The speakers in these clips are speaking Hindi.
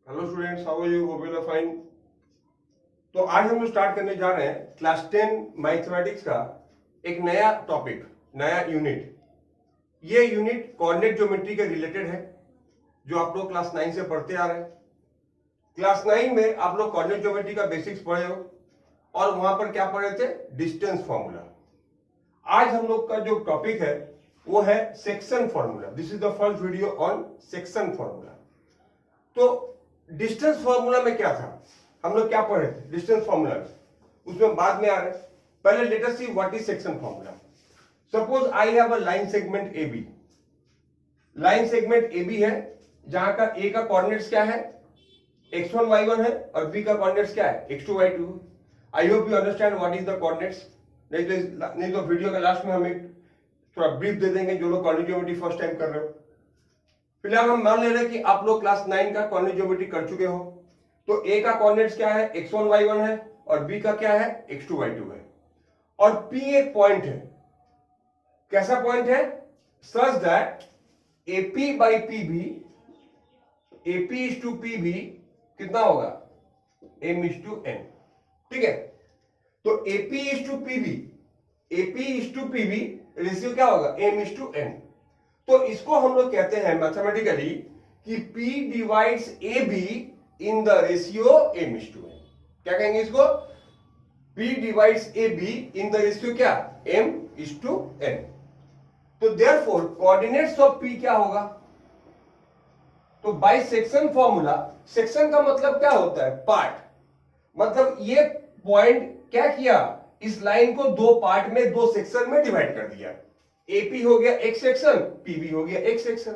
Hello students, how are you? Hope you are fine. तो आज हम लोग स्टार्ट करने जा रहे हैं क्लास 10 मैथमेटिक्स का एक नया टॉपिक, नया यूनिट। ये यूनिट कोऑर्डिनेट ज्योमेट्री के रिलेटेड है, जो आप लोग क्लास 9 से पढ़ते आ रहे हैं। क्लास 9 में आप लोग कोऑर्डिनेट ज्योमेट्री का बेसिक्स पढ़े हो और वहां पर क्या पढ़े थे? Distance formula. आज हम लोग का जो टॉपिक है वो है section formula. This is the first video on section formula. तो डिस्टेंस फॉर्मूला में क्या था, हम लोग क्या पढ़े थे डिस्टेंस फॉर्मूला में, उसमें बाद में आ रहे। पहले let us see what is section formula. Suppose I have a line segment A B. Line segment A B है जहां का ए का कोऑर्डिनेट्स क्या है? x1 y1 है और b का कोऑर्डिनेट्स क्या है? x2 y2। I hope you understand what is the coordinates. नहीं तो वीडियो के लास्ट में हम एक थोड़ा ब्रीफ दे देंगे जो लोग कोऑर्डिनेट ज्योमेट्री फर्स्ट टाइम कर रहे हो। फिलहाल हम मान ले रहे हैं कि आप लोग क्लास 9 का कोऑर्डिनेट ज्योमेट्री कर चुके हो। तो ए का कोऑर्डिनेट्स क्या है? x1 y1 है और b का क्या है? x2 y2 है। और p एक पॉइंट है। कैसा पॉइंट है? सच that AP by PB, AP is to PB कितना होगा? m is to n। ठीक है, तो AP is to PB, AP is to PB ratio क्या होगा? m is to n। तो इसको हम लोग कहते हैं मैथमेटिकली कि P divides AB in the ratio m is to n। क्या कहेंगे इसको? P divides AB in the ratio क्या? m is to n। तो देयरफॉर कोऑर्डिनेट्स ऑफ P क्या होगा? तो बाय सेक्शन फॉर्मूला, सेक्शन का मतलब क्या होता है? पार्ट। मतलब ये पॉइंट क्या किया? इस लाइन को दो पार्ट में, दो सेक्शन में डिवाइड कर दिया। AP हो गया एक सेक्शन, PB हो गया एक सेक्शन।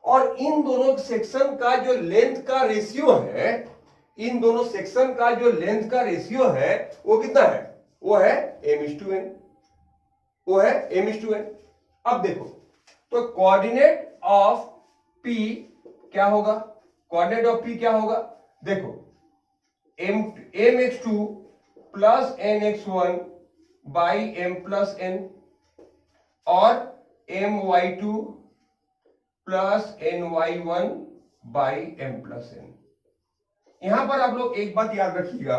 और इन दोनों सेक्शन का जो लेंथ का रेशियो है, इन दोनों सेक्शन का जो लेंथ का रेशियो है वो कितना है? वो है m is to n। वो है m is to n। अब देखो, तो कोऑर्डिनेट ऑफ P क्या होगा? कोऑर्डिनेट ऑफ P क्या होगा? देखो, mx2 plus nx1 by m plus n और my2 plus ny1 by m plus n। यहां पर आप लोग एक बात याद रखिएगा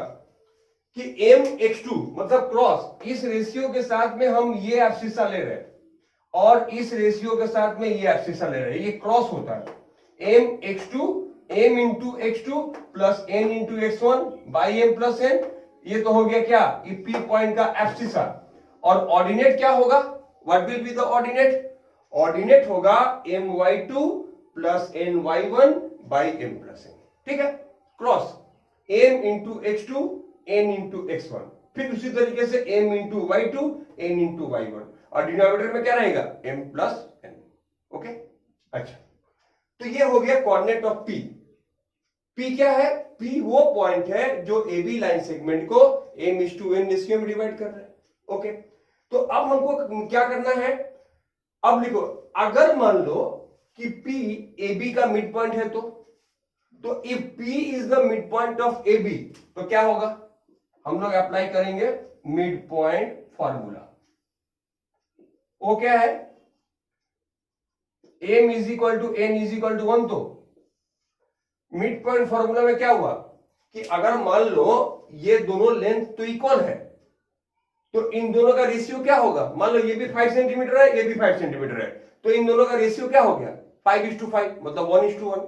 कि mx2 मतलब क्रॉस, इस रेशियो के साथ में हम ये एब्सिसा ले रहे हैं और इस रेशियो के साथ में ये एब्सिसा ले रहे हैं, ये क्रॉस होता है। mx2 m into x2 plus n into x1 by m plus n, ये तो हो गया क्या? ये P पॉइंट का एब्सिसा। और ऑर्डिनेट क्या होगा? What will be the ordinate? Ordinate होगा my2 plus ny1 by m plus n। ठीक है, cross m into x2 n into x1, फिर उसी तरीके से m into y2 n into y1, और डिनोमिनेटर में क्या रहेगा? m plus n। ओके, अच्छा, तो ये हो गया कोऑर्डिनेट ऑफ P। P क्या है? P वो पॉइंट है जो AB लाइन सेगमेंट को m is to n ratio में डिवाइड कर रहा है। ओके, तो अब हमको क्या करना है? अब लिखो, अगर मान लो कि P AB का मिड पॉइंट है तो if P is the mid point of AB तो क्या होगा? हम लोग अप्लाई करेंगे मिड पॉइंट फॉर्मूला। वो क्या है? m is equal to n is equal to 1। तो मिड पॉइंट फॉर्मूला में क्या हुआ कि अगर मान लो ये दोनों लेंथ तो इक्वल है, तो इन दोनों का रेशियो क्या होगा? मान लो ये भी 5 सेंटीमीटर है, ये भी 5 सेंटीमीटर है, तो इन दोनों का रेशियो क्या हो गया? 5:5, मतलब 1:1।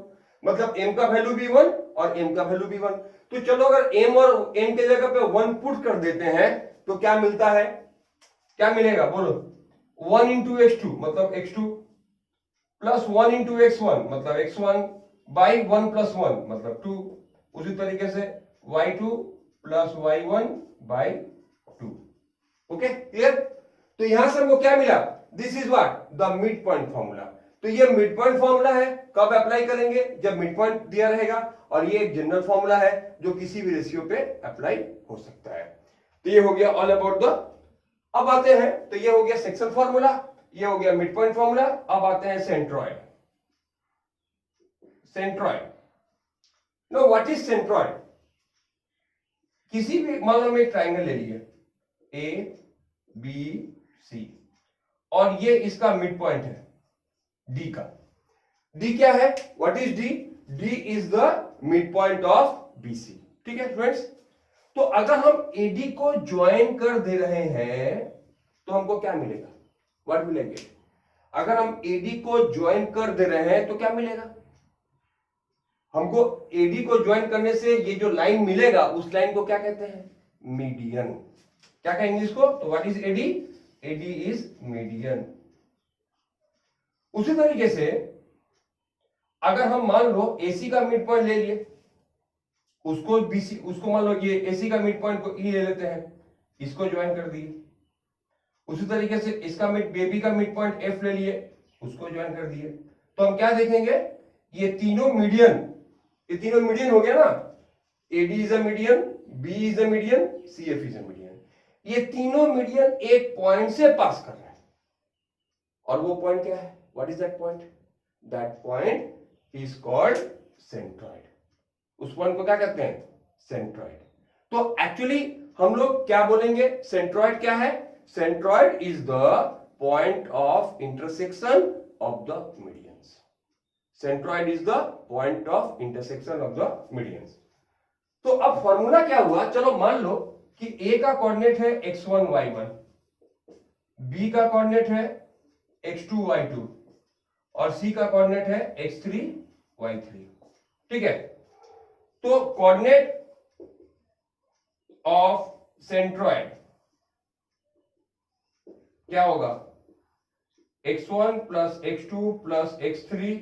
मतलब m का वैल्यू भी 1 और m का वैल्यू भी 1। तो चलो अगर m और n के जगह पे 1 पुट कर देते हैं तो क्या मिलता है? क्या मिलेगा बोलो? 1 इंटू x2 मतलब x2 प्लस 1 इंटू x1 मतलब x1 बाई 1 प्लस 1 मतलब 2। उसी तरीके से y2 plus y1 by 2। Okay, clear? तो यहां से हमको क्या मिला? This is what? The mid point formula. तो ये मिड पॉइंट फॉर्मूला है, कब अप्लाई करेंगे? जब मिड पॉइंट दिया रहेगा। और ये एक जनरल फॉर्मूला है जो किसी भी रेशियो पे अप्लाई हो सकता है। तो ये हो गया ऑल अबाउट द। अब आते हैं, तो ये हो गया सेक्शन फॉर्मूला, ये हो गया मिड पॉइंट फॉर्मूला। अब आते हैं centroid. Centroid, know what is centroid? किसी भी, मान लो मैं एक ट्राइंगल ले लिया ABC और ये इसका मिड पॉइंट है D का। D क्या है? What is D? D is the mid point of BC. ठीक है फ्रेंड्स, तो अगर हम एडी को ज्वाइन कर दे रहे हैं तो हमको क्या मिलेगा, व्हाट विल आई गेट? अगर हम एडी को ज्वाइन कर दे रहे हैं तो क्या मिलेगा हमको? एडी को ज्वाइन करने से ये जो लाइन मिलेगा उस लाइन को क्या कहते हैं? मीडियन। क्या कहेंगे इसको? तो what is AD? AD is median. उसी तरीके से अगर हम मान लो एसी का मिड पॉइंट ले लिए, उसको बीसी, उसको मान लो ये एसी का मिड पॉइंट को ई ले लेते हैं, इसको ज्वाइन कर दिए। उसी तरीके से इसका बेबी का मिड पॉइंट एफ ले लिए, उसको ज्वाइन कर दिए। तो हम क्या देखेंगे? ये तीनों मीडियन, ये तीनों मीडियन हो गया ना। AD is a median, B is a median, C F is a median. ये तीनों मीडियन एक पॉइंट से पास कर रहे हैं, और वो पॉइंट क्या है? What is that point? That point is called centroid. उस पॉइंट को क्या कहते हैं? सेंट्रॉइड। तो एक्चुअली हम लोग क्या बोलेंगे? सेंट्रॉइड क्या है? Centroid is the point of intersection of the medians. Centroid is the point of intersection of the medians. तो अब फॉर्मूला क्या हुआ? चलो मान लो कि ए का कोऑर्डिनेट है x1 y1, बी का कोऑर्डिनेट है x2 y2 और सी का कोऑर्डिनेट है x3 y3। ठीक है, तो कोऑर्डिनेट ऑफ सेंट्रॉइड क्या होगा? x1 plus x2 plus x3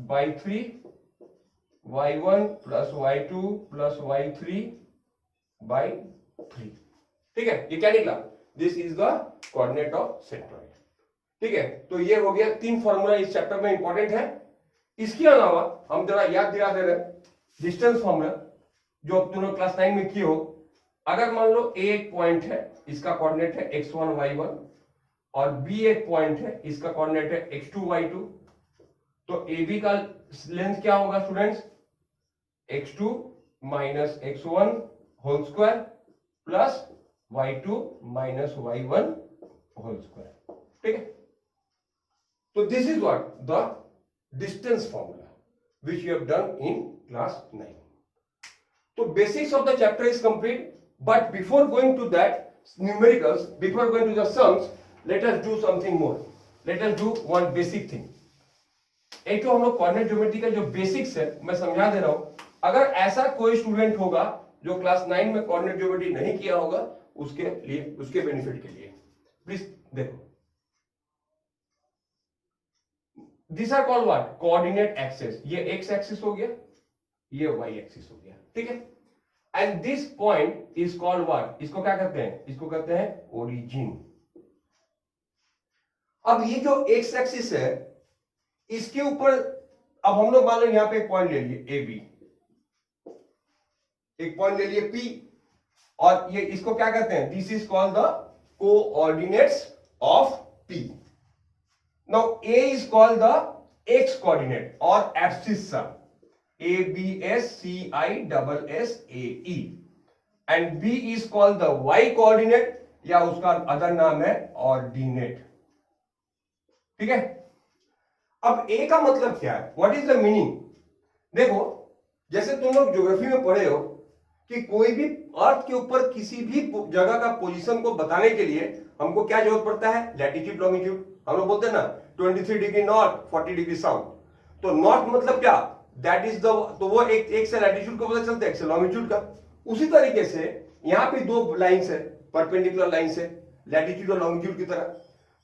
by 3, y1 plus y2 plus y3 by 3। ठीक है, ये क्या निकला? This is the coordinate of centroid. ठीक है, तो ये हो गया, तीन फॉर्मूला इस चैप्टर में इंपॉर्टेंट है। इसके अलावा हम जरा याद दिला दे रहे हैं डिस्टेंस फॉर्मूला, जो तुमने क्लास 9 में किए हो। अगर मान लो ए एक पॉइंट है, इसका कोऑर्डिनेट है x1 y1, और बी एक पॉइंट है, इसका कोऑर्डिनेट है x2 y2, तो ए बी का लेंथ क्या होगा students? x2 minus x1 whole square plus y2 minus y1 whole square. ठीक है, तो this is what the distance formula which you have done in class 9. So basics of the chapter is complete, but before going to that numericals, before going to the sums, let us do something more. Let us do one basic thing. एक तो हम लोग कोऑर्डिनेट ज्योमेट्री का जो बेसिक्स है मैं समझा दे रहा हूं। अगर ऐसा कोई स्टूडेंट होगा जो क्लास 9 में कोऑर्डिनेट ज्योमेट्री नहीं किया होगा, उसके लिए, उसके बेनिफिट के लिए प्लीज देखो। These are called what? Coordinate axis. ये x axis हो गया, ये y axis हो गया। ठीक है, and this point is called what? इसको क्या कहते हैं? इसको कहते हैं origin. अब ये जो x axis है, इसके ऊपर अब हम लोग मान लो यहां पे एक पॉइंट ले लिए a b, एक पॉइंट ले लिए p, और ये इसको क्या कहते हैं? This is called the coordinates of p. Now A is called the x coordinate or abscissa, A B S C I S A E, and B is called the y coordinate या उसका अदर नाम है ordinate. ठीक है, अब A का मतलब क्या है? What is the meaning? देखो, जैसे तुम लोग ज्योग्राफी में पढ़े हो कि कोई भी अर्थ के ऊपर किसी भी जगह का पोजीशन को बताने के लिए हमको क्या जरूरत पड़ता है? Latitude longitude. हम लोग बोलते हैं ना 23 डिग्री नॉर्थ 40 डिग्री साउथ। तो नॉर्थ मतलब क्या? दैट इज द, तो वो एक से लैटिट्यूड को पता चलता है, एक से लॉन्गिट्यूड का। उसी तरीके से यहाँ पे दो लाइंस है, परपेंडिकुलर लाइंस है, लैटिट्यूड और लॉन्गिट्यूड की तरह।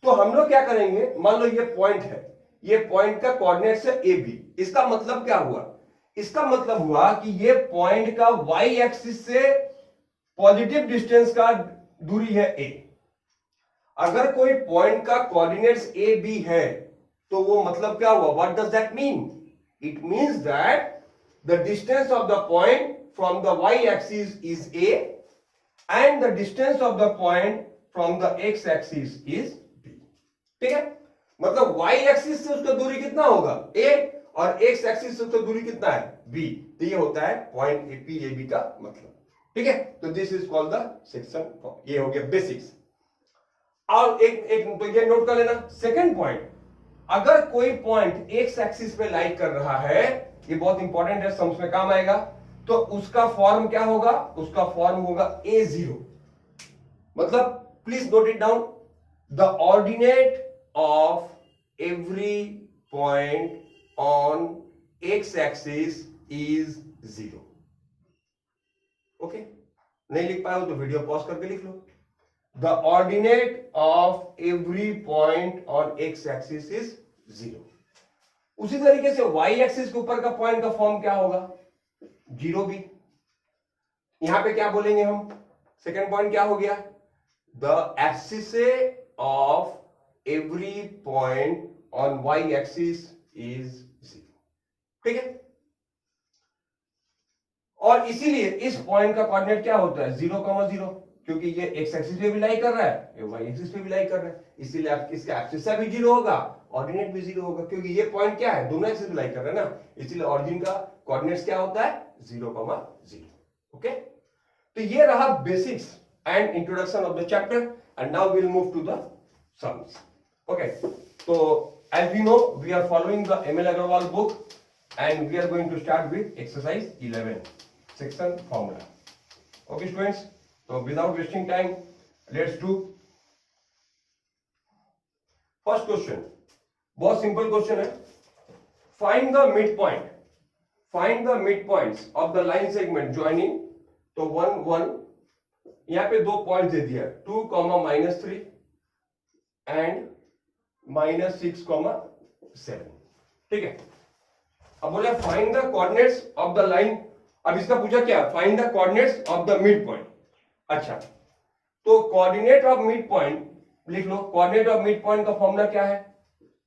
तो हम लोग क्या करेंगे, मान लो ये पॉइंट है, ये पॉइंट का कोऑर्डिनेट्स है ए बी। इसका मतलब क्या हुआ? इसका मतलब हुआ कि ये पॉइंट का वाई एक्सिस से पॉजिटिव डिस्टेंस का दूरी है ए। अगर कोई पॉइंट का कोऑर्डिनेट्स ए बी है तो वो मतलब क्या हुआ? What does that mean? It means that the distance of the point from the Y axis is A and the distance of the point from the X axis is B. ठीक है, मतलब वाई एक्सिस से उसका दूरी कितना होगा? ए, और एक्स एक्सिस से उसका दूरी कितना है? बी। तो ये होता है point A P A B का मतलब। ठीक है, तो this is called the section. ये हो गया बेसिक्स। और एक तो ये नोट कर लेना। सेकंड पॉइंट, अगर कोई पॉइंट एक्स एक्सिस पे लाई कर रहा है, ये बहुत इंपॉर्टेंट है, सम्स में काम आएगा, तो उसका फॉर्म क्या होगा? उसका फॉर्म होगा a0। मतलब please note it down, the ordinate of every point on x axis is 0। Okay, नहीं लिख पाए हो तो वीडियो पॉज करके लिख लो। The ordinate of every point on x axis is 0। उसी तरीके से वाई एक्सिस के ऊपर का पॉइंट का फॉर्म क्या होगा? 0 भी। यहां पे क्या बोलेंगे हम? सेकेंड पॉइंट क्या हो गया? The axis of every point on Y axis is 0। ठीक है, और इसीलिए इस पॉइंट का कोऑर्डिनेट क्या होता है? 0,0, क्योंकि ये एक्स एक्सिस पे भी लाई कर रहा है, ये वाई एक्सिस पे भी लाई कर रहा है, इसीलिए आप इसका एक्सिस भी 0 होगा, ऑर्डिनेट भी 0 होगा, क्योंकि ये पॉइंट क्या है? दोनों एक्सिस पे लाई कर रहा है ना, इसीलिए ऑरिजिन का कोऑर्डिनेट्स क्या होता है? 0,0। ओके, तो ये रहा basics and introduction of the chapter, and now we will move to the sums. Okay, तो as we know, we are following the ML Agarwal book, and we are going to start with exercise 11, section formula. Okay students, so without wasting time, let's do first question. बहुत सिंपल क्वेश्चन है। Find the mid point, find the mid points of the line segment joining, तो 1 1, यहां पे 2 पॉइंट दे दिया, 2, -3 एंड -6, 7। ठीक है, अब बोला find the coordinates of the line. अब इसका पूछा क्या? Find the coordinates of the mid point. अच्छा, तो कोऑर्डिनेट ऑफ मिड पॉइंट लिख लो। कोऑर्डिनेट ऑफ मिड पॉइंट का फॉर्मूला क्या है?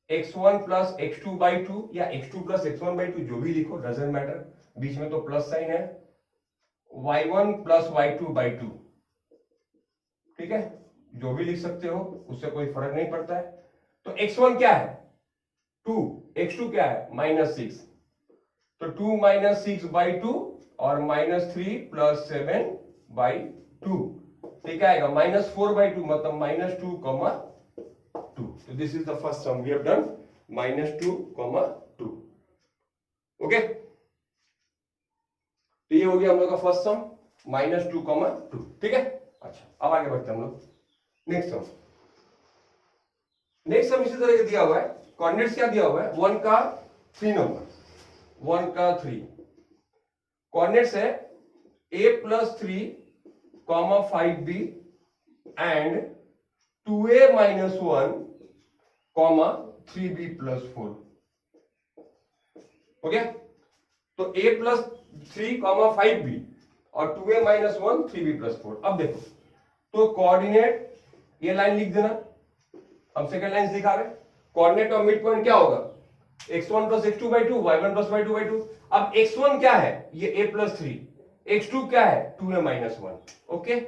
x1 प्लस x2/2 या x2 प्लस x1/2, जो भी लिखो, डजंट मैटर, बीच में तो प्लस साइन है, y1 प्लस y2/2। ठीक है, जो भी लिख सकते हो, उससे कोई फर्क नहीं पड़ता है। तो x1 क्या है? 2, x2 क्या है? -6, तो 2 - 6/2 और -3 + 7/2, ठीक आएगा -4/2, मतलब -2,2। तो this is the first sum we have done, -2,2। Okay, तो ये हो गया हम लोग का फर्स्ट सम, -2,2। ठीक है, अच्छा अब आगे बढ़ते हैं हम लोग। नेक्स्ट सम, नेक्स्ट सम इसी तरह से दिया हुआ है। कोऑर्डिनेट्स क्या दिया हुआ है? 1 का 3 नंबर, 1 का 3 कोऑर्डिनेट्स है a + 3, 5b and 2a - 1, 3b + 4। हो गया? तो a + 3, 5b और 2a - 1, 3b + 4। अब देखो, तो कोऑर्डिनेट, ये लाइन लिख देना, हम सेकंड लाइन दिखा रहे हैं। कोऑर्डिनेट ऑफ मिड पॉइंट क्या होगा? x1 + x2/2, y1 + y2/2। अब x1 क्या है? ये a + 3, x2 क्या है? 2a - 1। ओके,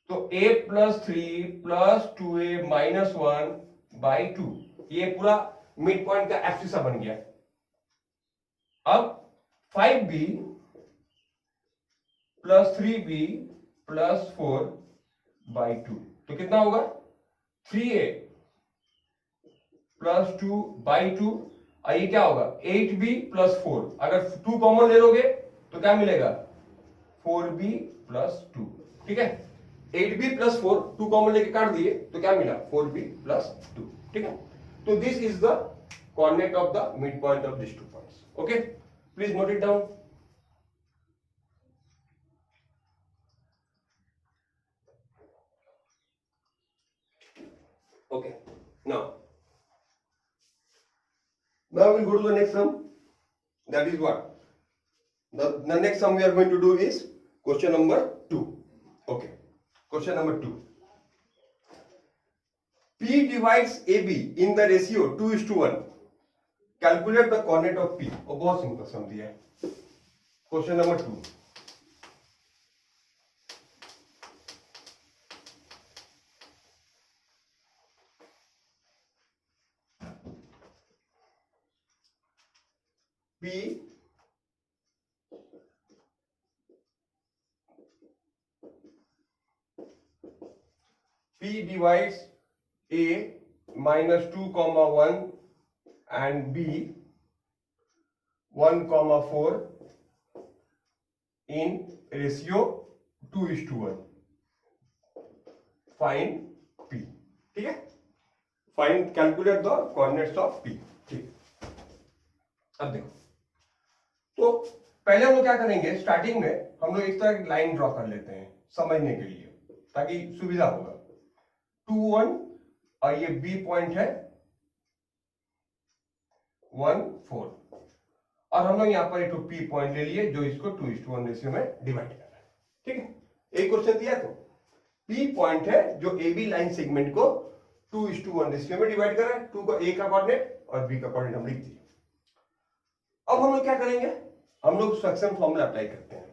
तो a + 3 + 2a - 1/2, ये पूरा मिड पॉइंट का एब्सिसा बन गया। अब 5b + 3b + 4/2, तो कितना होगा? 3a + 2/2, और ये क्या होगा? 8b + 4। अगर 2 कॉमन ले लोगे तो क्या मिलेगा? 4b + 2। ठीक है, 8b + 4, 2 कॉमन लेके काट दिए तो क्या मिला? 4b + 2। ठीक है, तो this is the coordinate of the mid point of this 2 points. Okay, please note it down. Okay, now we'll go to the next sum. That is what? The next sum we are going to do is question number 2. Okay, question number 2. P divides AB in the ratio 2:1. Calculate the coordinate of P. और बहुत सिंपल सम दिया है। Question number 2. P divides A -2, 1 and B 1,4 in ratio 2:1. Find P. ठीक है, find calculate the coordinates of P. ठीक, अब देखो, तो पहले हम लोग क्या करेंगे, स्टार्टिंग में हम लोग एक तरह की लाइन ड्रॉ कर लेते हैं समझने के लिए, ताकि सुविधा होगा. 2, 1 और ये B पॉइंट है 1, 4 और हम लोग यहां पर एक P पॉइंट ले लिए जो इसको 2:1 रेशियो में डिवाइड कर रहा है. ठीक है, एक क्वेश्चन दिया तो P पॉइंट है जो AB लाइन सेगमेंट को 2:1 रेशियो में डिवाइड कर रहा है. 2 का A का कोऑर्डिनेट और B का कोऑर्डिनेट हम लिख दिए. अब हम लोग क्या करेंगे, हम लोग सक्सेशन फॉर्मूला अप्लाई करते हैं.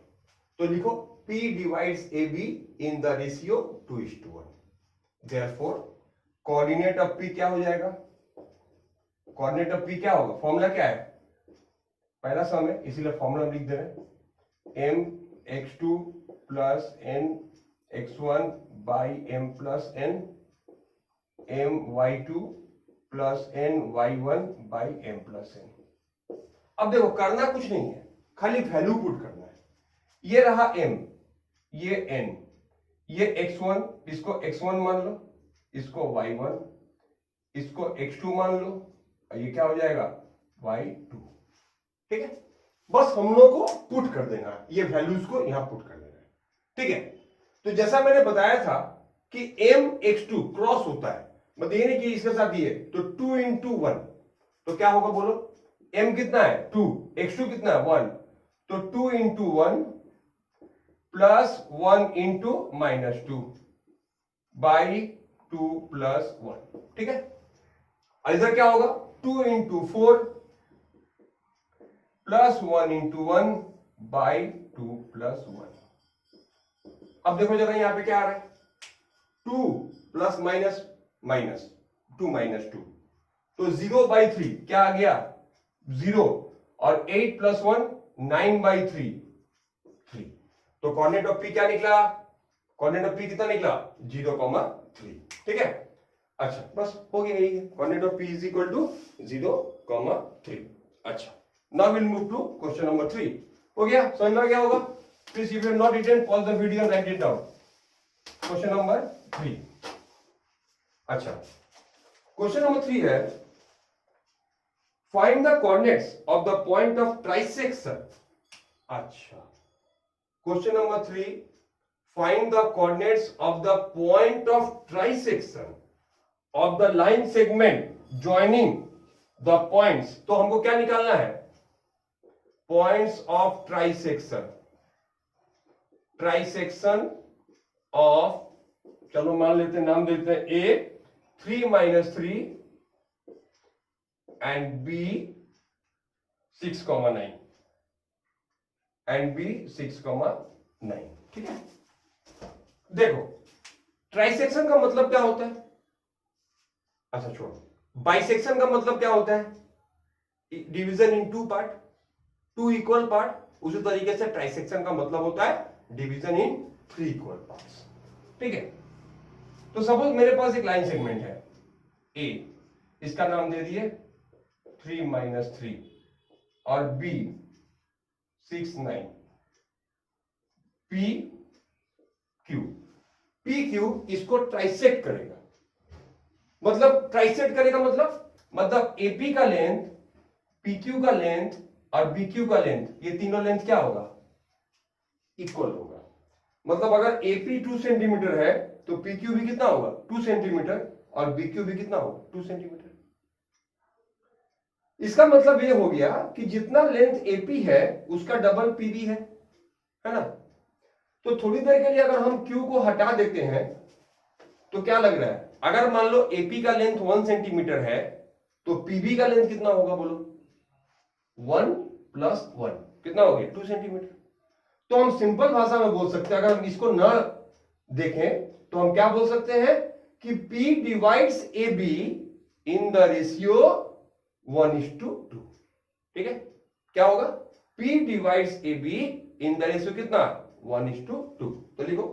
तो लिखो P divides AB in the ratio 2:1. Therefore coordinate of P क्या हो जाएगा, कोऑर्डिनेट ऑफ P क्या होगा, फॉर्मूला क्या है, पहला सम है इसीलिए फॉर्मूला हम लिख दे रहे हैं. mx2 plus nx1 by m plus n, my2 plus ny1 by m plus n. अब देखो करना कुछ नहीं है, खाली वैल्यू पुट करना है. ये रहा m, ये n, ये x1, इसको x1 मान लो, इसको y1, इसको x2 मान लो और ये क्या हो जाएगा y2. ठीक है, बस हम लोग को पुट कर देना है, ये वैल्यूज को यहां पुट कर देना है. ठीक है, तो जैसा मैंने बताया था कि mx2 क्रॉस होता है, मतलब ये नहीं कि इसके साथ ये, तो 2 into 1 तो क्या होगा बोलो, m कितना है 2, x2 कितना है 1, तो 2 into 1 plus 1 into -2 by 2 plus 1. ठीक है, इधर क्या होगा 2 into 4 plus 1 into 1 by 2 plus 1. अब देखो जरा यहां पे क्या आ रहा है, 2 प्लस माइनस माइनस 2 माइनस 2, तो 0/3 क्या आ गया 0, और 8 प्लस 1 9/3 3. तो कोऑर्डिनेट ऑफ P क्या निकला, कोऑर्डिनेट ऑफ P कितना निकला 0,3. ठीक है, अच्छा बस हो गया, यही है coordinate of P is equal to 0,3. अच्छा, now will move to question number 3. हो गया, समझ में आ गया होगा. Please if you have not written pause the video and write it down. Question number 3. अच्छा, क्वेश्चन नंबर 3 है find the coordinates of the point of trisection. अच्छा, question number 3, find the coordinates of the point of trisection of the line segment joining the points. तो हमको क्या निकालना है, points of trisection, trisection of, चलो मान लेते हैं, नाम देते हैं A 3 - 3 and B 6,9 and B 6,9. ठीक है, देखो ट्राइसेक्शन का मतलब क्या होता है, अच्छा छोड़ो, बाइसेक्शन का मतलब क्या होता है, division in 2 part, 2 equal part. उसी तरीके से ट्राइसेक्शन का मतलब होता है डिवीजन इन 3 इक्वल पार्ट्स. ठीक है, तो सपोज मेरे पास एक लाइन सेगमेंट है A, इसका नाम दे दिए 3 - 3 और B 6, 9, PQ इसको ट्राइसेक्ट करेगा. मतलब ट्राइसेक्ट करेगा मतलब AP का लेंथ, PQ का लेंथ और BQ का लेंथ, ये तीनों लेंथ क्या होगा, इक्वल होगा. मतलब अगर AP 2 सेंटीमीटर है तो PQ भी कितना होगा 2 सेंटीमीटर और BQ भी कितना होगा 2 सेंटीमीटर. इसका मतलब ये हो गया कि जितना लेंथ AP है उसका डबल PB है ना. तो थोड़ी देर के लिए अगर हम Q को हटा देते हैं तो क्या लग रहा है, अगर मान लो AP का लेंथ 1 सेंटीमीटर है तो PB का लेंथ कितना होगा बोलो, 1 + 1 कितना हो गया 2 सेंटीमीटर. तो हम सिंपल भाषा में बोल सकते हैं, अगर हम इसको ना देखें तो हम क्या बोल सकते हैं कि P divides AB in the ratio 1:2. ठीक है, क्या होगा P divides AB in the ratio कितना 1:2. तो लिखो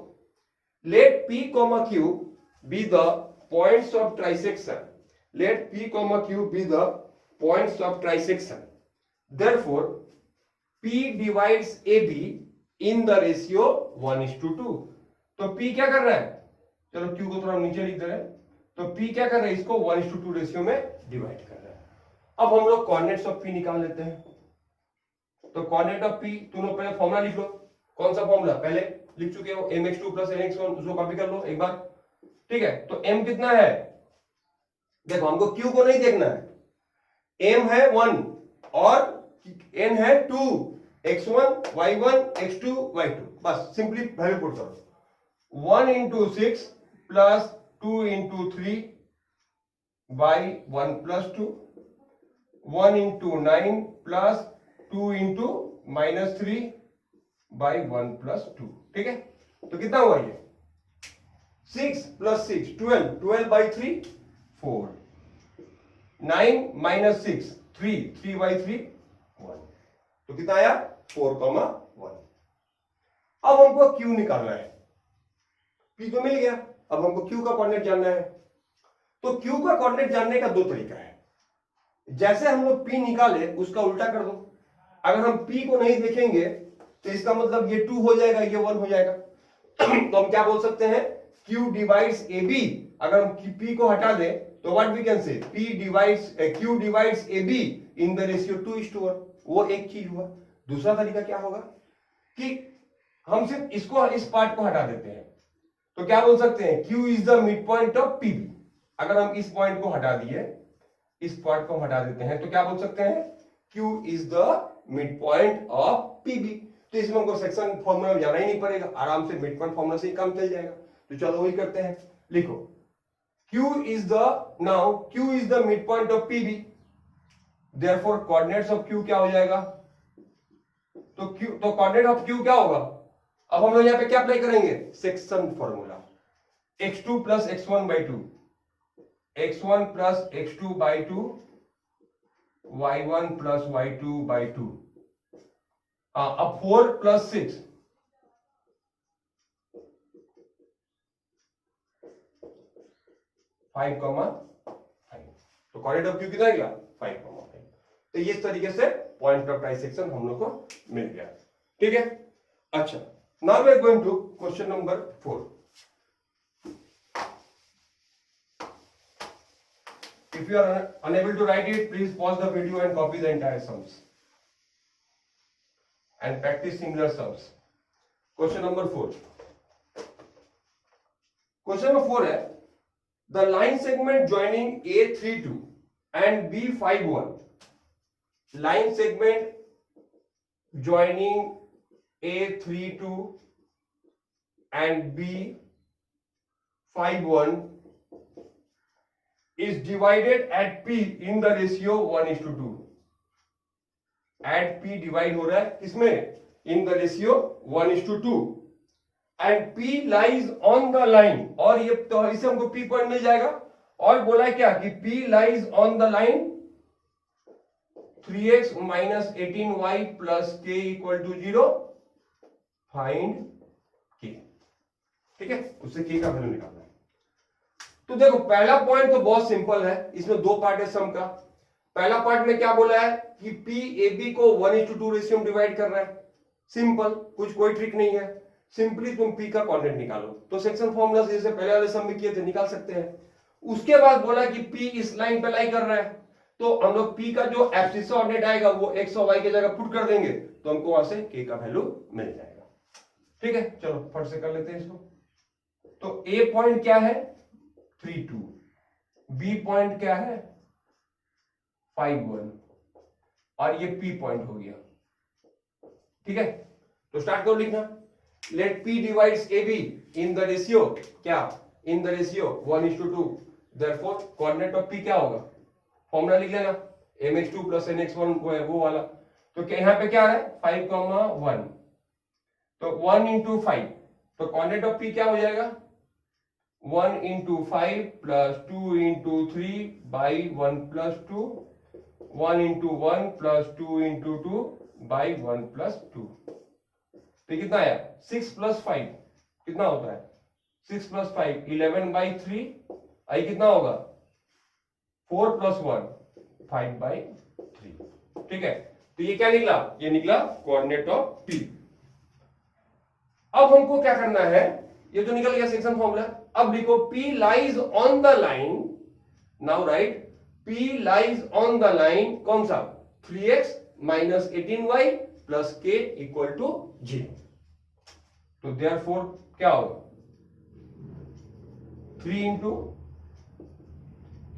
late P, Q be the points of trisection. Let P, Q be the points of trisection. Therefore, P divides AB in the ratio 1:2. तो P क्या कर रहा है, चलो Q को थोड़ा नीचे लिख दे रहे हैं, तो P क्या कर रहा है, इसको 1:2 रेशियो में डिवाइड कर रहा है। अब हम लोग कोऑर्डिनेट्स ऑफ P निकाल लेते हैं। तो कोऑर्डिनेट ऑफ P, तुम लोग पहले फॉर्मूला लिख लो। कौन सा फॉर्मूला, पहले लिख चुके हो, mx2 + nx1, उसको कॉपी कर लो एक बार, ठीक है। तो m कितना है, देखो हमको Q को नहीं देखना है, m है 1 और n है 2, x1 y1 x2 y2, बस सिंपली वैल्यू पुट करो। 1 × 6 + 2 × 3 by 1 + 2, 1 × 9 + 2 × -3 by 1 + 2, ठीक है। तो कितना हुआ ये, 6 + 6 12, 12 by 3 4, 9 - 6 3, 3 by 3 1, तो कितना आया 4,1। अब हमको Q निकालना है, P तो मिल गया, अब हमको Q का कोऑर्डिनेट जानना है। तो Q का कोऑर्डिनेट जानने का दो तरीका है, जैसे हम लोग P निकाले उसका उल्टा कर दो। अगर हम P को नहीं देखेंगे तो इसका मतलब ये 2 हो जाएगा, ये 1 हो जाएगा। तो हम क्या बोल सकते हैं, Q divides AB, अगर हम P को हटा दें तो what we can say, Q divides AB in the ratio 2:1, वो एक चीज हुआ। दूसरा तरीका क्या होगा कि हम सिर्फ इसको, इस पार्ट को हटा देते हैं, तो क्या बोल सकते हैं, Q is the midpoint of PB। अगर हम इस पॉइंट को हटा दिए, इस पार्ट को हटा देते हैं, तो क्या बोल सकते हैं, Q is the midpoint of PB। तो इसमें हमको सेक्शन फॉर्मूला में जाना ही नहीं पड़ेगा, आराम से मिड पॉइंट फॉर्मूला से ही काम चल जाएगा। तो चलो वही करते हैं, लिखो Q is the midpoint of PB, therefore coordinates of Q क्या हो जाएगा, तो कोऑर्डिनेट ऑफ Q क्या होगा। अब हम लोग यहाँ पे क्या अप्लाई करेंगे, section formula, x2 + x1/2, x1 + x2/2, y1 + y2/2। अब 4 + 6, 5,5, तो कोऑर्डिनेट ऑफ Q कितना निकला 5,5। तो इस तरीके से पॉइंट ऑफ ट्राइसेक्शन हम लोग को मिल गया, ठीक है। अच्छा, now we are going to question number 4। If you are unable to write it, please pause the video and copy the entire sums and practice similar sums. Question number 4. Question number 4 है, the line segment joining A32 and B51, line segment joining A32 and B51 is divided at P in the ratio 1:2। at P divide हो रहा है किसमें, in the ratio 1:2, and P lies on the line, और ये तो इसे हमको P पॉइंट मिल जाएगा। और बोला है क्या कि P lies on the line 3x - 18y + k = 0, find k, ठीक है, उससे k का वैल्यू निकालना है। तो देखो पहला पॉइंट तो बहुत सिंपल है, इसमें दो पार्ट है सम का। पहला पार्ट में क्या बोला है कि P AB को 1:2 रेशियो में डिवाइड कर रहा है, सिंपल, कुछ कोई ट्रिक नहीं है, सिंपली तुम P का कोऑर्डिनेट निकालो। तो सेक्शन फॉर्मूला से जैसे पहले वाले सम में किए थे निकाल सकते हैं। उसके बाद बोला कि P इस लाइन पे लाई कर रहा है, तो हम लोग P का जो एब्सिस कोऑर्डिनेट आएगा वो x और y की जगह पुट कर देंगे, तो हमको वहां से k का वैल्यू मिल जाएगा, ठीक है। चलो फट से कर लेते हैं इसको। तो A पॉइंट क्या है 32, B पॉइंट क्या है 51, और ये P पॉइंट हो गया, ठीक है। तो स्टार्ट करो लिखना, let P divides AB in the ratio क्या, in the ratio 1:2, therefore coordinate of P क्या होगा, फॉर्मूला लिख लेना, mx2 + nx1 वो वाला। तो क्या यहाँ पे क्या है 5,1, तो 1 × 5, तो कोऑर्डिनेट ऑफ P क्या हो जाएगा 1 × 5 + 2 × 3 by 1 + 2, 1 × 1 + 2 × 2 by 1 + 2। तो कितना आया 6 + 5 कितना होता है 6 + 5 11/3, आई कितना होगा 4 + 1 5/3। ठीक है, तो ये क्या निकला, ये निकला कोऑर्डिनेट ऑफ P। अब हमको क्या करना है, ये तो निकल गया सेक्शन फॉर्मूला। अब लिखो P lies on the line, now right P lies on the line कौन सा, 3x minus 18y plus k equal to 0। तो देयरफॉर क्या होगा, 3 इंटू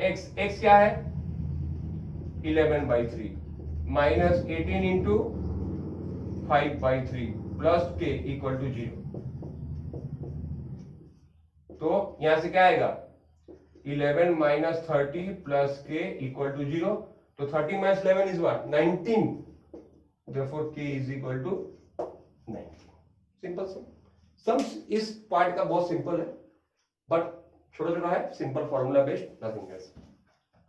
x, x क्या है 11/3 minus 18 into 5/3 plus k equal to 0। तो यहां से क्या आएगा 11 minus 30 plus k equal to 0। तो 30 minus 11 is what 19, therefore k is equal to 19। Simple सा सम्स इस पार्ट का बहुत सिंपल है, बट छोटा छोटा है, simple formula based, nothing else.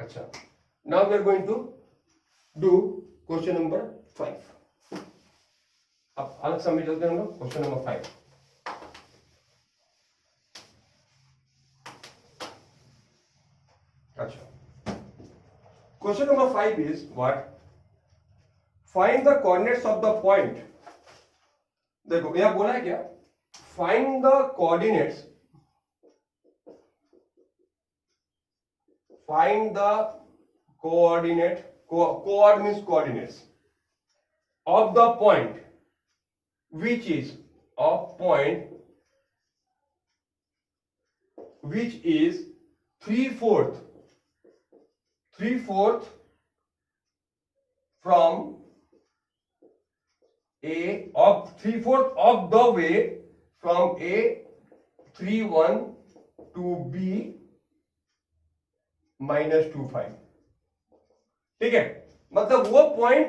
अच्छा, now we are going to do question number 5। अब अलग समय चलते हैं हम लोग, क्वेश्चन नंबर 5। अच्छा, question number 5 is what, find the coordinates of the point. देखो यहां बोला है क्या, find the coordinates, find the coordinate, co-ord means coordinates of the point which is of point which is 3/4 from a of 3/4 of the way from a 3,1 to b minus 2,5। ठीक है, मतलब वो पॉइंट,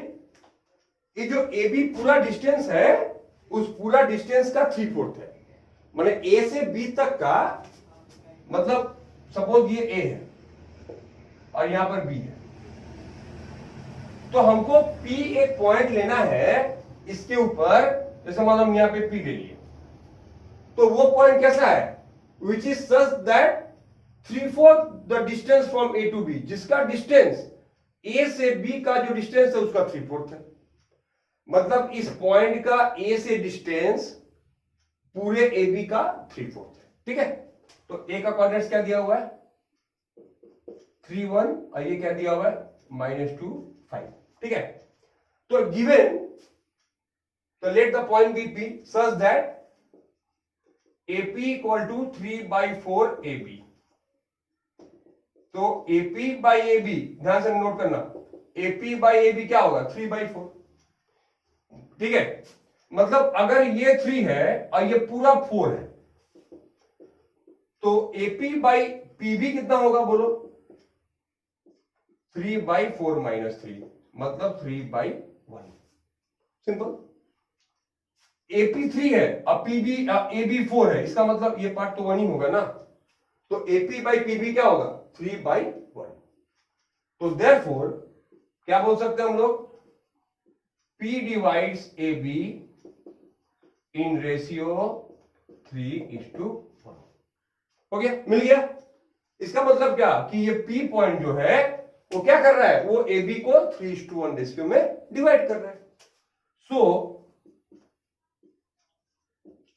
ये जो ए बी पूरा डिस्टेंस है उस पूरा डिस्टेंस का 3/4 है, माने ए से बी तक का, मतलब सपोज ये ए है और यहां पर बी है, तो हमको पी एक पॉइंट लेना है इसके ऊपर, जैसे मान लो हम यहां पे पी ले लिए, तो वो पॉइंट कैसा है, which is such that 3/4 the distance from A to B, जिसका डिस्टेंस ए से बी का जो डिस्टेंस है उसका 3/4 है। मतलब इस पॉइंट का ए से डिस्टेंस पूरे ए बी का 3/4 है। ठीक है, तो ए का कोऑर्डिनेट्स क्या दिया हुआ है 3,1 और ये क्या दिया हुआ है -2,5। ठीक है, तो गिवन, तो let the point be P such that AP equal to 3/4 AB। तो AP बाई AB, ध्यान से नोट करना, AP बाई AB क्या होगा 3/4। ठीक है, मतलब अगर ये 3 है और ये पूरा 4 है, तो AP बाई PB कितना होगा बोलो, 3/4 - 3, मतलब 3/1। सिंपल, AP 3 है और AB 4 है, इसका मतलब ये पार्ट तो 1 ही होगा ना, तो AP बाई PB क्या होगा 3/1। तो देयरफॉर क्या बोल सकते हैं हम लोग, P divides AB in ratio 3:1। हो गया, मिल गया। इसका मतलब क्या कि ये P पॉइंट जो है वो क्या कर रहा है, वो AB को 3:1 रेशियो में डिवाइड कर रहा है। सो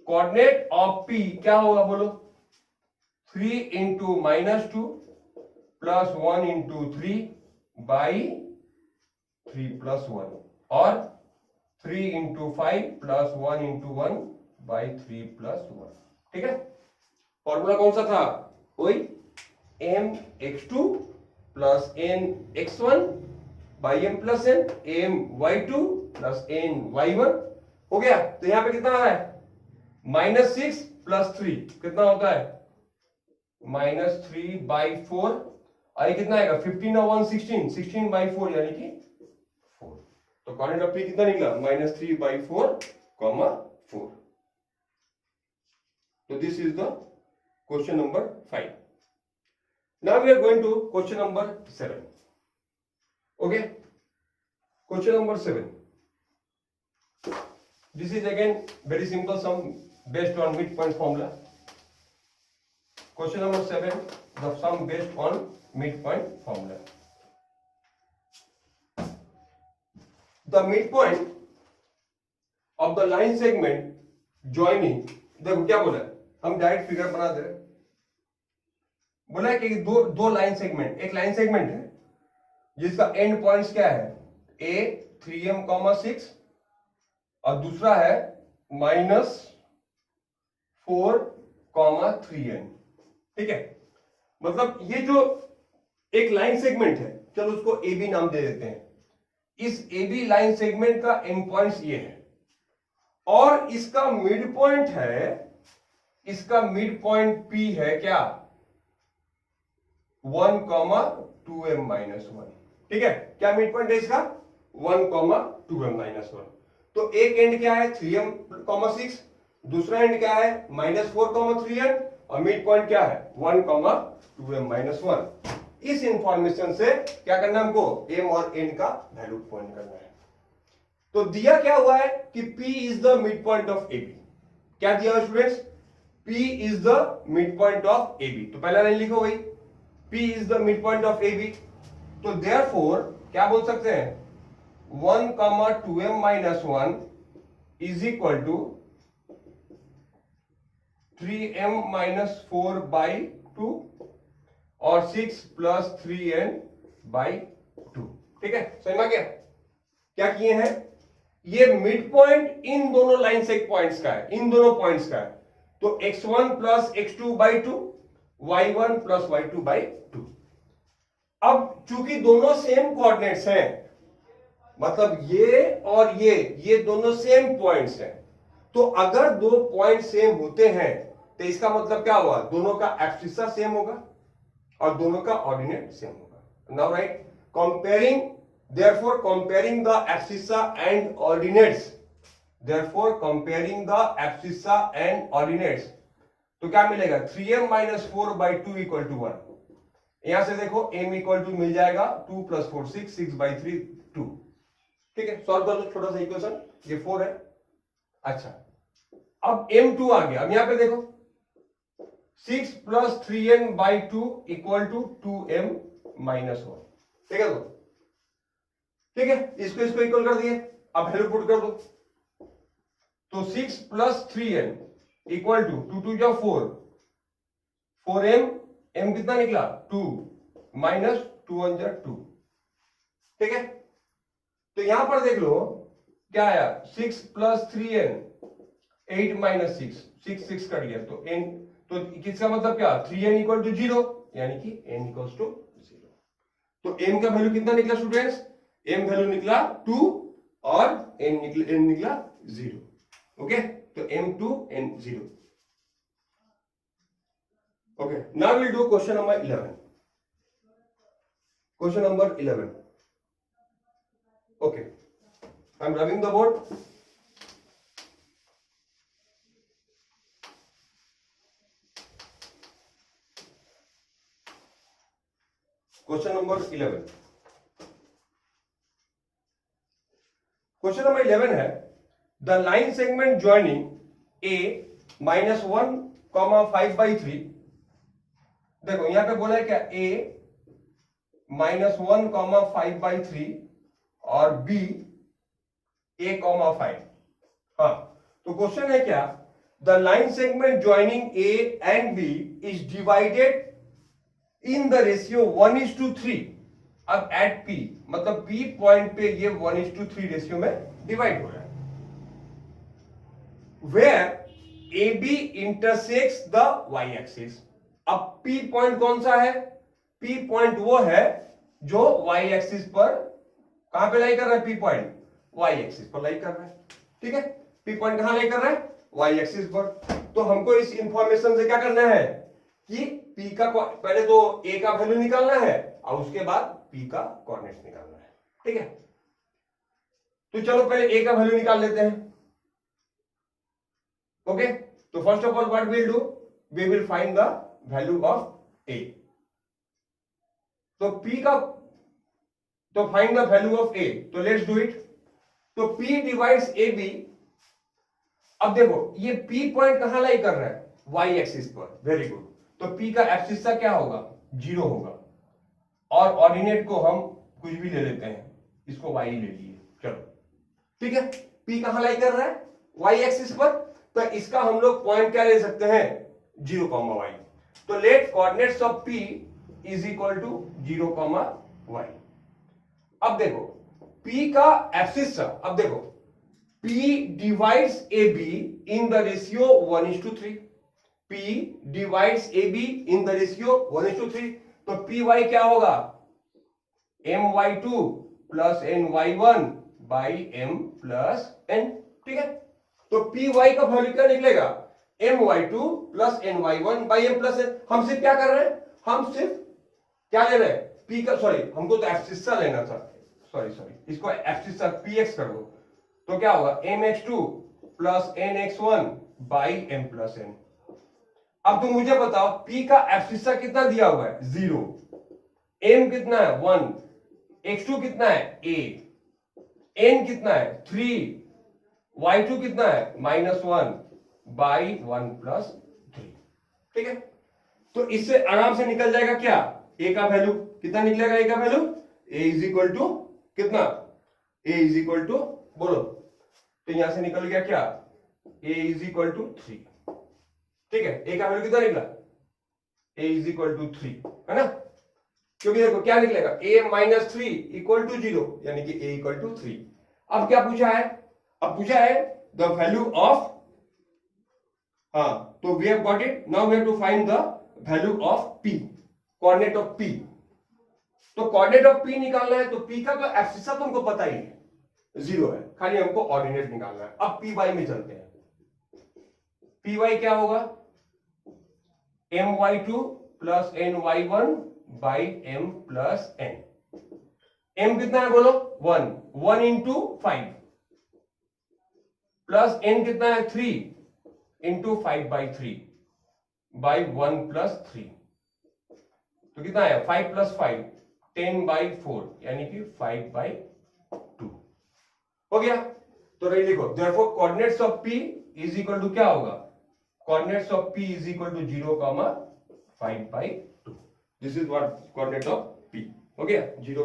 कोऑर्डिनेट ऑफ P क्या होगा बोलो, 3 इंटू -2 प्लस 1 इंटू 3/3 प्लस 1 और 3 इंटू 5 प्लस 1 इंटू 1/3 प्लस 1। ठीक है, फॉर्मूला कौन सा था, वही mx2 plus nx1 by m plus n, my2 plus ny1। हो गया, तो यहां पे कितना है -6 प्लस 3 कितना होता है -3/4, और ये कितना आएगा 15 और 1 16, 16/4 यानी कि 4। तो कोऑर्डिनेट ऑफ P कितना निकला -3/4, 4। So this is the question number 5. Now we are going to question number 7. Okay, question number 7. This is again very simple sum based on midpoint formula. Question number 7, the sum based on midpoint formula. The mid point of the line segment joining, देखो क्या बोला है, हम डायरेक्ट फिगर बना दे रहे, बोला है कि दो लाइन सेगमेंट, एक लाइन सेगमेंट है जिसका एंड पॉइंट्स क्या है, a 3m,6 और दूसरा है -4,3n, ठीक है। मतलब ये जो एक लाइन सेगमेंट है, चलो उसको ए बी नाम दे देते हैं। इस ए बी लाइन सेगमेंट का एंड पॉइंट्स ये है और इसका मिड पॉइंट है, इसका मिड पॉइंट P है क्या, 1,2m-1, ठीक है। क्या मिड पॉइंट है इसका, 1,2m-1। तो एक एंड क्या है 3m,6, दूसरा एंड क्या है -4,3n और मिड पॉइंट क्या है 1,2m-1। इस इंफॉर्मेशन से क्या करना है हमको, m और n का वैल्यू पॉइंट करना है। तो दिया क्या हुआ है कि P is the mid point of AB। क्या दिया है students, P is the mid point of AB। तो पहला लाइन लिखो भाई, P is the mid point of AB। तो देयरफॉर क्या बोल सकते हैं, 1,2m-1 is equal to 3m-4/2 और 6 + 3n/2, ठीक है। समझ में आ गया क्या किए हैं, ये मिड पॉइंट इन दोनों लाइन सेग पॉइंट्स का है, इन दोनों पॉइंट्स का है। तो x1 + x2/2, y1 + y2/2। अब चूंकि दोनों सेम कोऑर्डिनेट्स हैं, मतलब ये और ये दोनों सेम पॉइंट्स हैं, तो अगर दो पॉइंट सेम होते हैं तो इसका मतलब क्या हुआ, दोनों का एब्सिस्सा सेम होगा और दोनों का ऑर्डिनेट सेम होगा। Now right, comparing, therefore comparing the abscissa and ordinates, therefore comparing the abscissa and ordinates, तो क्या मिलेगा 3m-4/2 = 1। यहां से देखो m = मिल जाएगा 2 + 4 6, 6/3 2, ठीक है। सॉल्व कर लो छोटा सा इक्वेशन, ये 4 है। अच्छा, अब m2 आ गया। अब यहां पे देखो 6 + 3n/2 = 2m-1, ठीक है। ठीक है, इसको इक्वल कर दिए, अब वैल्यू पुट कर दो। तो 6 + 3n = 2 2 जा 4, 4m, m कितना निकला 2 -2 1 जा 2, ठीक है। तो यहां पर देख लो क्या आया, 6 + 3n 8 - 6, 6 कट गया तो n, तो किसका मतलब क्या 3n = 0, यानी कि n = 0। तो m का वैल्यू कितना निकला स्टूडेंट्स, m वैल्यू निकला 2 और n निकला 0, ओके। तो m2 n 0, okay. Now will do question number 11। Question number 11, okay, I am rubbing the board. Question number 11, question number 11 है, the line segment joining a -1,5/3। देखो यहां पे बोला है क्या, a -1,5/3 और b a,5। हाँ, तो क्वेश्चन है क्या, the line segment joining a and b is divided in the ratio 1:3। अब एट P, मतलब P पॉइंट पे ये 1:3 रेशियो में डिवाइड हो रहा है, where AB intersects the y axis. अब P पॉइंट कौन सा है, P पॉइंट वो है जो y एक्सिस पर कहां पे लाई कर रहा है, P पॉइंट y एक्सिस पर लाई कर रहा है, ठीक है। P पॉइंट कहां लाई कर रहा है, y एक्सिस पर। तो हमको इस इंफॉर्मेशन से क्या करना है कि P का पहले तो A का वैल्यू निकालना है और उसके बाद P का कोऑर्डिनेट्स निकालना है, ठीक है। तो चलो पहले A का वैल्यू निकाल लेते हैं, ओके। तो first of all what will do, we will find the value of A। तो P का, तो find the value of A, तो लेट्स डू इट। तो P डिवाइड्स AB। अब देखो ये P पॉइंट कहां लाई कर रहा है, y एक्सिस पर, वेरी गुड। तो P का एब्सिस्सा क्या होगा, 0 होगा, और ऑर्डिनेट को हम कुछ भी ले लेते हैं, इसको y ले लिए, चलो ठीक है, P कहां लाई कर रहा है, y एक्सिस पर, तो इसका हम लोग पॉइंट क्या ले सकते हैं, 0, y। तो let coordinates of P is equal to 0, y। अब देखो P का एब्सिस, अब देखो P divides AB in the ratio 1:3, P divides AB in the ratio 1:3, तो PY क्या होगा, my2 plus ny1 by m plus n। ठीक है, तो py का वैल्यू क्या निकलेगा, my2 plus ny1 by m plus n। हम सिर्फ क्या कर रहे हैं, हम सिर्फ क्या ले रहे हैं, p का, सॉरी हमको तो एब्सिस्सा लेना था, सॉरी इसको एब्सिस्सा px कर दो, तो क्या होगा mx2 plus nx1 by m plus n। अब तुम मुझे बताओ p का एब्सिस्सा कितना दिया हुआ है, 0, m कितना है 1, x2 कितना है a, n कितना है 3, y2 कितना है -1 बाई 1 प्लस 3। ठीक है, तो इससे आराम से निकल जाएगा क्या, a का वैल्यू कितना निकलेगा, a का value a is equal to कितना, a इज इक्वल टू, बोलो, तो यहां से निकल गया क्या, a इज इक्वल टू 3। ठीक है, a का वैल्यू कितना निकला, a इज इक्वल टू 3, है ना, क्योंकि देखो क्या निकलेगा, a माइनस 3 इक्वल टू 0, यानी कि a इक्वल टू 3। अब क्या पूछा है, अब पूछा है द वैल्यू ऑफ, हाँ, तो we have got it, now we have to find the value of p, coordinate of p। तो कोऑर्डिनेट ऑफ p निकालना है, तो p का तो एब्सिस्सा तुमको पता ही है 0 है, खाली हमको ऑर्डिनेट निकालना है। अब py में चलते हैं, py क्या होगा, my2 plus ny1 by m plus n। m कितना है बोलो, 1 इंटू 5 प्लस n कितना है 3 इंटू 5 बाई 3 बाई 1 प्लस 3, तो कितना है 5 प्लस 5 10 बाई 4, यानी कि 5 बाई 2 हो गया। तो रही लिखो, therefore coordinates of p is equal to क्या होगा, coordinates of p is equal to 0, 5 by 2। This is what coordinate of p हो गया, 0,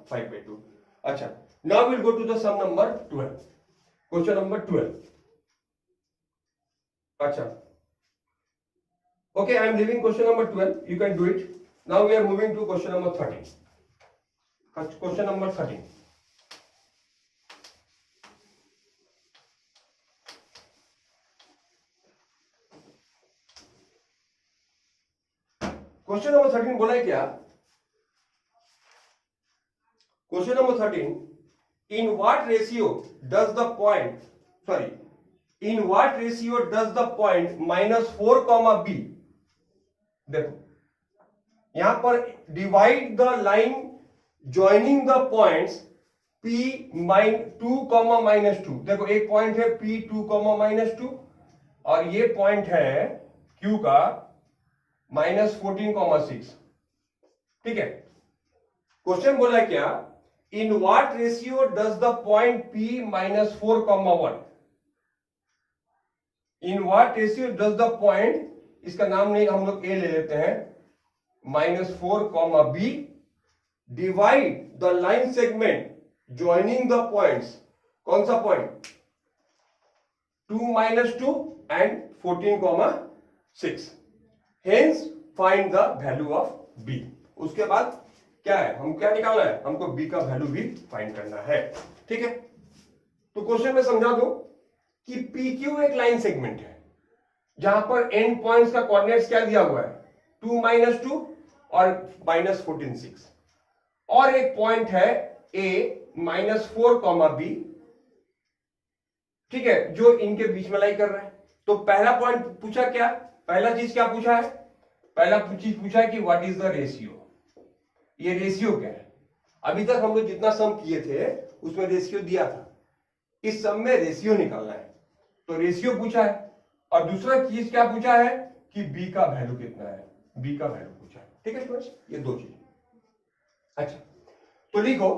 5 बाई 2। अच्छा, now will go to the sum number 12, question number 12। अच्छा, okay, I am leaving question number 12, you can do it। Now we are moving to question number 13। Question number 13, question number 13 बोला है क्या, question number 13, in what ratio does the point, sorry, in what ratio does the point -4, b, देखो यहां पर divide the line joining the points p -2, -2। देखो एक पॉइंट है p2, -2 और ये पॉइंट है q का -14, 6। ठीक है, क्वेश्चन बोला है क्या, in what ratio does the point p -4, 1, in what ratio does the point, इसका नाम नहीं हम लोग a ले लेते हैं, -4, b divide the line segment joining the points, कौन सा point, 2, -2 and 14, 6। Hence find the value of b। उसके बाद क्या है, हम क्या निकालना है, हमको b का वैल्यू भी फाइंड करना है। ठीक है, तो क्वेश्चन में समझा दो कि PQ एक लाइन सेगमेंट है जहां पर एंड पॉइंट्स का कोऑर्डिनेट्स क्या दिया हुआ है, 2, -2 और -14, 6, और एक पॉइंट है A -4, b, ठीक है, जो इनके बीच में लाई कर रहा है। तो पहला पॉइंट पूछा क्या, पहला चीज क्या पूछा है, पहला चीज पूछा है कि व्हाट इज द रेशियो, ये रेशियो क्या है। अभी तक हम लोग जितना सम किए थे उसमें रेशियो दिया था, इस सम में रेशियो निकालना है, तो रेशियो पूछा है। और दूसरा चीज क्या पूछा है कि b का वैल्यू कितना है, b का वैल्यू पूछा है। ठीक है स्टूडेंट्स, ये दो चीज। अच्छा, तो लिखो,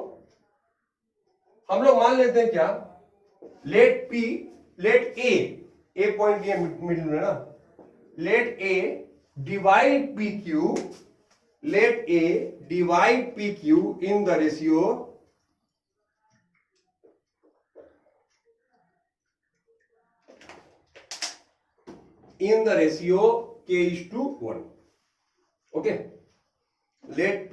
हम लोग मान लेते हैं क्या, लेट a पॉइंट दिया मिडिल में ना, let a divide PQ, let A divide PQ in the ratio in the ratio k:1. Okay, let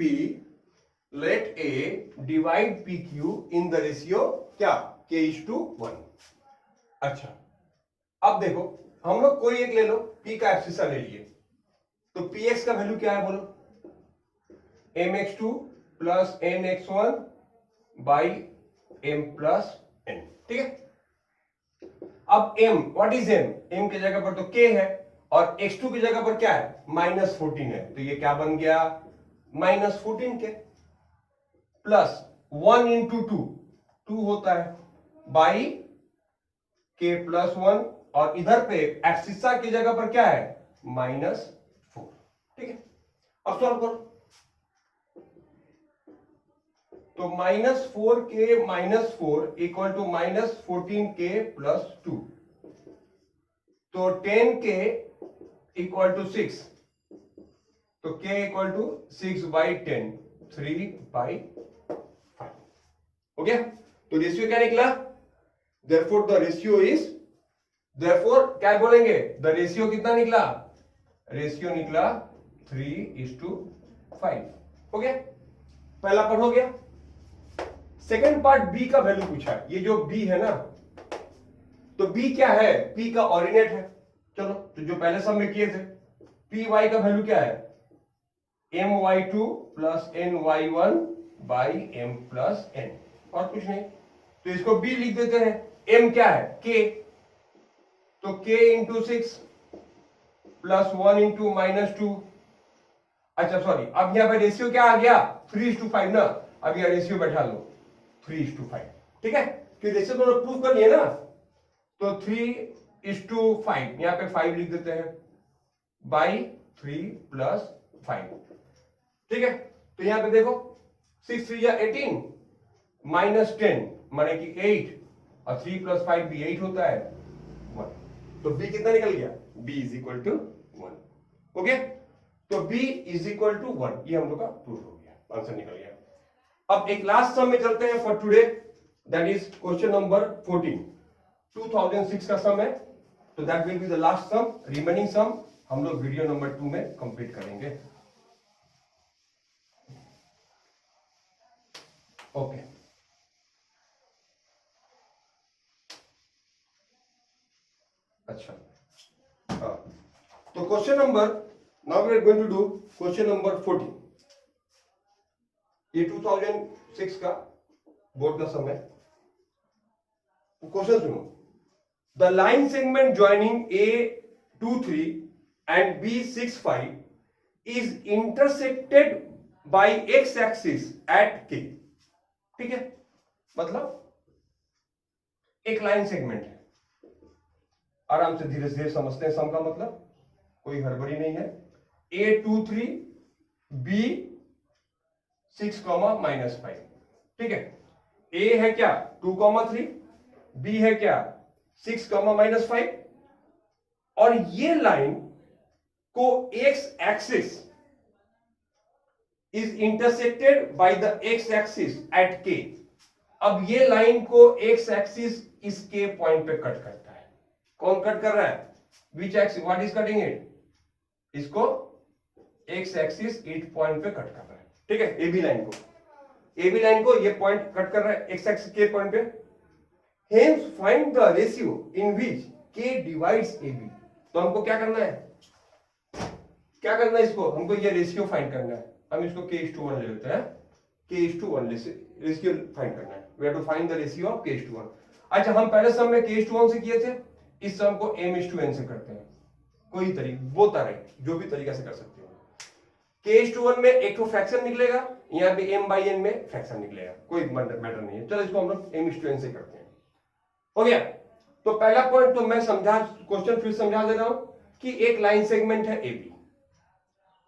A divide PQ in the ratio क्या k:1. अच्छा, अब देखो हम लोग कोई एक ले लो, P का एब्सिसा ले लिए, तो Px का वैल्यू क्या है बोलो, mx2 plus nx1 by m plus n. ठीक है, अब m, what is m? m की जगह पर तो k है और x2 की जगह पर क्या है, -14 है, तो ये क्या बन गया, -14k प्लस 1 इंटू 2 होता है बाई k प्लस 1, और इधर पे एब्सिसा की जगह पर क्या है, -4. ठीक है, अब सॉल्व करो, तो -4k - 4 equal to -14k plus 2, तो 10k इक्वल टू 6, तो k इक्वल टू 6/10, 3/5. हो गया, तो रेशियो क्या निकला, therefore the ratio is, therefore क्या बोलेंगे, द रेशियो कितना निकला, रेशियो निकला 3:5. हो गया, पहला पार्ट हो गया. सेकंड पार्ट बी का वैल्यू पूछा है, ये जो बी है ना, तो बी क्या है, पी का ऑर्डिनेट है. चलो, तो जो पहले सब में किए थे, पी वाई का वैल्यू क्या है, my2 plus ny1 by m plus n, और कुछ नहीं, तो इसको b लिख देते हैं. m क्या है, k, तो k इंटू 6 प्लस 1 इंटू -2. अच्छा सॉरी, अब यहां पे रेशियो क्या आ गया, 3:5 ना, अब यह रेशियो बैठा लो 3:5. ठीक है, कि रेशियो दोनों प्रूव कर लिए ना, तो 3:5, यहां पे 5 लिख देते हैं बाई 3 प्लस 5. ठीक है, तो यहां पे देखो 6 3 या 18 -10 माने कि 8, और 3 प्लस 5 भी 8 होता है 1, तो b कितना निकल गया, b is equal to 1. Okay, तो b इज इक्वल टू 1, ये हम लोग का प्रूफ हो गया, आंसर निकल गया. अब एक लास्ट सम में चलते हैं for today, that is question number 14. 2006 का सम है, तो that will be the last sum. Remaining sum हम लोग वीडियो नंबर 2 में कंप्लीट करेंगे. ओके, अच्छा, हाँ, तो question number, now we are going to do question number 14. ये 2006 का बोर्ड का सम है. क्वेश्चन सुनो, the line segment joining A23 and B65 is intersected by x axis at K. ठीक है, मतलब एक लाइन सेगमेंट है, आराम से धीरे धीरे समझते हैं सम का मतलब, कोई हड़बड़ी नहीं है. A23 B6, -5. ठीक है, A है क्या 2, 3, B है क्या 6, -5, और ये लाइन को x axis is intersected by the x axis at K. अब ये लाइन को x एक्सिस इस K पॉइंट पे कट करता है. कौन कट कर रहा है, which axis, what is cutting it, इसको x एक्सिस 8 पॉइंट पे कट कर रहा है. ठीक है, AB लाइन को ये पॉइंट कट कर रहा है x एक्सिस के पॉइंट पे. Hence find the ratio in which K divides AB. तो हमको क्या करना है, इसको हमको ये रेशियो फाइंड करना है. हम इसको k:1 ले लेते हैं, k:1 रेशियो फाइंड करना है. We have to find the ratio of k:1. अच्छा, हम पहले सम में k:1 से किए थे, इस सम को m:n से करते हैं. कोई तरीका, वो तारीख जो भी तरीका से कर सकते हो. k:1 में एक तो फ्रैक्शन निकलेगा, यहाँ पे m/n में फ्रैक्शन निकलेगा, कोई मैटर नहीं है. चलो इसको हम लोग m:n से करते हैं. हो गया, तो पहला पॉइंट तो मैं समझा, क्वेश्चन फिर समझा दे रहा हूं कि एक लाइन सेगमेंट है AB,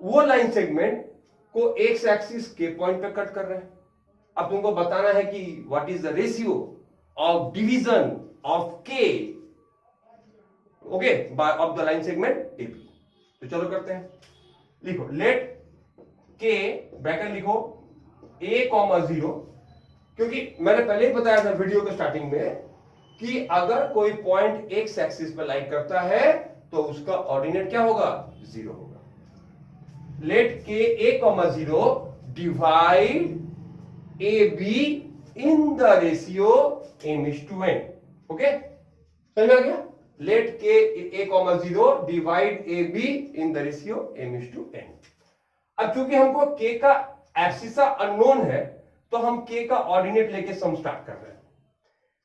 वो लाइन सेगमेंट को एक्स एक्सिस के पॉइंट पे कट कर रहे हैं. अब तुमको बताना है कि what is the ratio of division of K, okay, by of the line segment AB. तो चलो करते हैं, लिखो लेट K, ब्रैकेट लिखो A, 0, क्योंकि मैंने पहले ही बताया था वीडियो के स्टार्टिंग में कि अगर कोई पॉइंट एक्स एक्सिस पे लाइक करता है तो उसका ऑर्डिनेट क्या होगा? 0 होगा. लेट के a comma 0 divide A be in the ratio m:n. Okay, समझ में आ गया? लेट के a comma 0 divide A be in the ratio m:n. अब चूंकि हमको k का एब्सिसा अननोन है तो हम k का ऑर्डिनेट लेके सम स्टार्ट कर रहे हैं.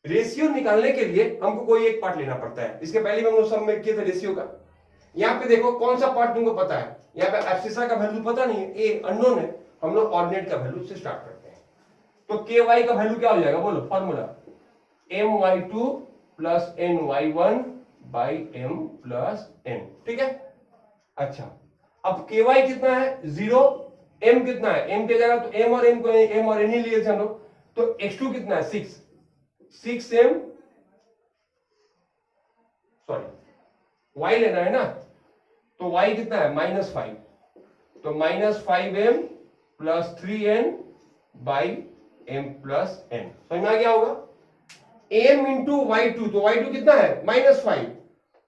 रेशियो निकालने के लिए हमको कोई एक पार्ट लेना पड़ता है. इसके पहले हम लोग सम में किए थे रेशियो का. यहां पे देखो कौन सा पार्ट तुमको पता है. यहां पे एब्सिसा का वैल्यू पता नहीं है, a अननोन है. हम लोग ऑर्डिनेट का वैल्यू से स्टार्ट करते हैं. तो ky का वैल्यू क्या हो जाएगा? बोलो formula. my2 plus ny1 by m plus n. ठीक है. अच्छा, अब ky कितना है? 0. m कितना है? m की जगह तो m और n को m और n ही लिए थे हम लोग. तो x2 कितना है? 6m, सॉरी y लेना है ना. तो y कितना है? -5. तो -5m plus 3n by m plus n. समझ में आ गया होगा? m इंटू y2, तो y2 कितना है? -5.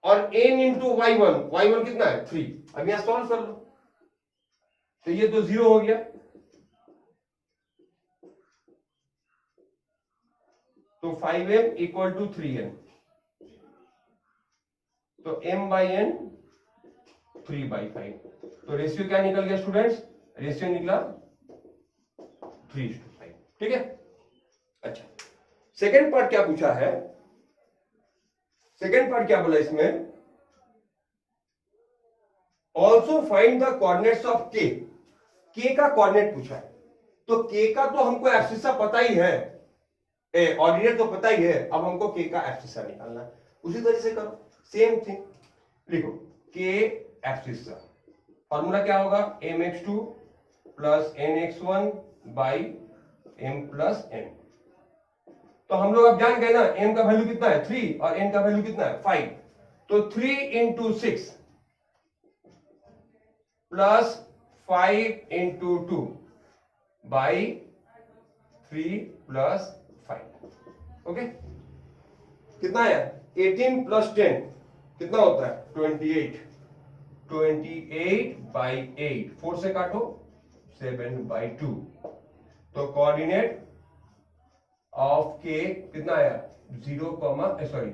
और n इंटू y1 कितना है? 3. अब यहां सॉल्व कर लो. तो ये तो 0 हो गया. तो 5m इक्वल टू 3n. तो m बाई n 3/5. तो रेशियो क्या निकल गया स्टूडेंट्स? रेशियो निकला 3:5. ठीक है. अच्छा, सेकेंड पार्ट क्या पूछा है? सेकेंड पार्ट क्या बोला इसमें? Also find the coordinates of k. k का कोऑर्डिनेट पूछा है. तो k का तो हमको एब्सिसा पता ही है, ऑर्डिनेट तो पता ही है. अब हमको k का एब्सिसा निकालना है. उसी तरह से करो, सेम थिंग लिखो. k एब्सिसा फॉर्मूला क्या होगा? mx2 plus nx1 by m plus n. तो हम लोग अब जान गए ना m का वैल्यू कितना है? 3 और n का वैल्यू कितना है? 5. तो 3 into 6 plus 5 into 2 by 3 plus 5. Okay, कितना है? 18 प्लस 10 कितना होता है? 28. 28/8. 4 से काटो 7/2. तो कोऑर्डिनेट ऑफ k कितना आया? 0, सॉरी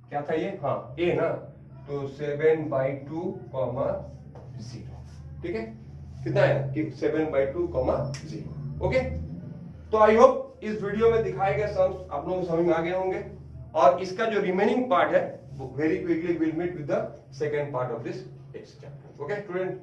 क्या था ये? हाँ, a ना. तो 7/2, 0. ठीक है. कितना है? 7/2, 0. ओके. तो आई होप इस वीडियो में दिखाए गए सम्स आप लोगों को समझ में आ गए होंगे. और इसका जो रिमेनिंग पार्ट है very quickly will meet with the second part of this chapter. Okay student.